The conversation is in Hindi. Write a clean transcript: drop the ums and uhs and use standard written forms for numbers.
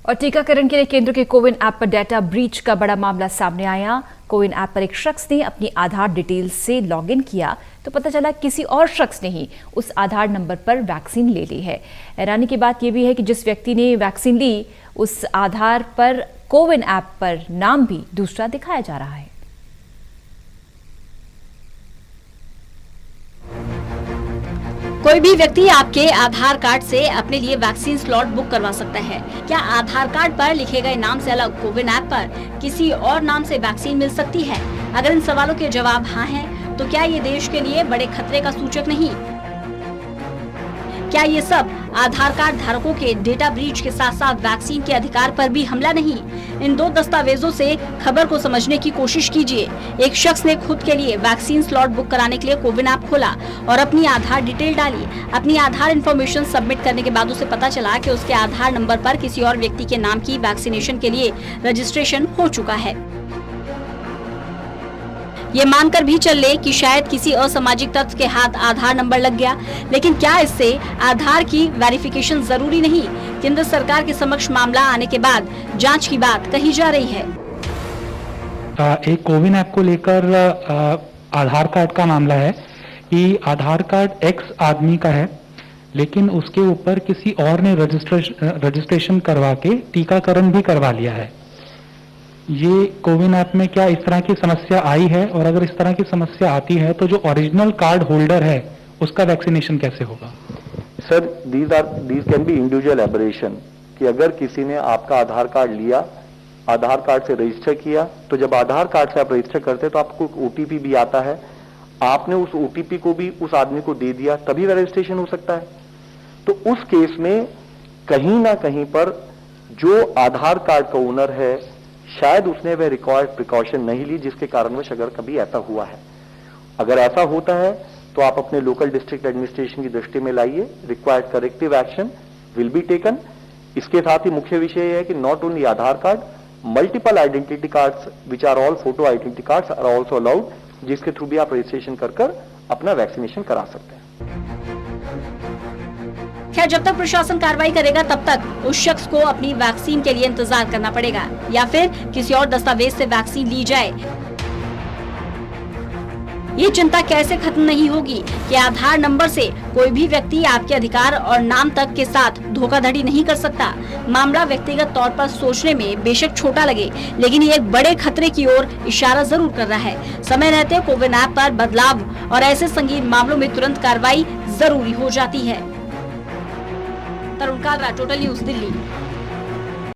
और टीकाकरण के लिए केंद्र के कोविन ऐप पर डेटा ब्रीच का बड़ा मामला सामने आया। कोविन ऐप पर एक शख्स ने अपनी आधार डिटेल से लॉगिन किया तो पता चला किसी और शख्स ने ही उस आधार नंबर पर वैक्सीन ले ली है। हैरानी की बात यह भी है कि जिस व्यक्ति ने वैक्सीन ली उस आधार पर कोविन ऐप पर नाम भी दूसरा दिखाया जा रहा है। कोई भी व्यक्ति आपके आधार कार्ड से अपने लिए वैक्सीन स्लॉट बुक करवा सकता है। क्या आधार कार्ड पर लिखे गए नाम से अलग कोविन ऐप पर किसी और नाम से वैक्सीन मिल सकती है? अगर इन सवालों के जवाब हाँ हैं, तो क्या ये देश के लिए बड़े खतरे का सूचक नहीं? क्या ये सब आधार कार्ड धारकों के डेटा ब्रीच के साथ साथ वैक्सीन के अधिकार पर भी हमला नहीं? इन दो दस्तावेजों से खबर को समझने की कोशिश कीजिए। एक शख्स ने खुद के लिए वैक्सीन स्लॉट बुक कराने के लिए कोविन ऐप खोला और अपनी आधार डिटेल डाली। अपनी आधार इन्फॉर्मेशन सबमिट करने के बाद उसे पता चला कि उसके आधार नंबर पर किसी और व्यक्ति के नाम की वैक्सीनेशन के लिए रजिस्ट्रेशन हो चुका है। ये मानकर भी चल ले कि शायद किसी असामाजिक तत्व के हाथ आधार नंबर लग गया, लेकिन क्या इससे आधार की वेरिफिकेशन जरूरी नहीं? केंद्र सरकार के समक्ष मामला आने के बाद जांच की बात कही जा रही है। एक कोविन ऐप को लेकर आधार कार्ड का मामला है कि आधार कार्ड एक्स आदमी का है, लेकिन उसके ऊपर किसी और ने रजिस्ट्रेशन करवा के टीकाकरण भी करवा लिया है। ये कोविन ऐप में क्या इस तरह की समस्या आई है? और अगर इस तरह की समस्या आती है तो जो ओरिजिनल कार्ड होल्डर है उसका वैक्सीनेशन कैसे होगा? Sir, these can be individual aberration कि अगर किसी ने आपका आधार कार्ड लिया, आधार कार्ड से रजिस्टर किया, तो जब आधार कार्ड से आप रजिस्टर करते हैं तो आपको ओटीपी भी आता है, आपने उस ओटीपी को भी उस आदमी को दे दिया, तभी रजिस्ट्रेशन हो सकता है। तो उस केस में कहीं ना कहीं पर जो आधार कार्ड का ओनर है शायद उसने वह रिक्वायर्ड प्रिकॉशन नहीं ली, जिसके कारणवश अगर कभी ऐसा हुआ है। अगर ऐसा होता है तो आप अपने लोकल डिस्ट्रिक्ट एडमिनिस्ट्रेशन की दृष्टि में लाइए, required corrective action will be taken. इसके साथ ही मुख्य विषय यह है कि not only Aadhaar card, multiple identity cards which are all photo identity cards are also allowed, जिसके थ्रू भी आप रजिस्ट्रेशन कर अपना वैक्सीनेशन करा सकते हैं। खैर, जब तक प्रशासन कार्रवाई करेगा तब तक उस शख्स को अपनी वैक्सीन के लिए इंतजार करना पड़ेगा, या फिर किसी और दस्तावेज से वैक्सीन ली जाए। ये चिंता कैसे खत्म नहीं होगी कि आधार नंबर से कोई भी व्यक्ति आपके अधिकार और नाम तक के साथ धोखाधड़ी नहीं कर सकता। मामला व्यक्तिगत तौर पर सोचने में बेशक छोटा लगे, लेकिन ये एक बड़े खतरे की ओर इशारा जरूर कर रहा है। समय रहते कोविन ऐप पर बदलाव और ऐसे संगीन मामलों में तुरंत कार्रवाई जरूरी हो जाती है। तरुण कालरा, टोटल न्यूज़, दिल्ली।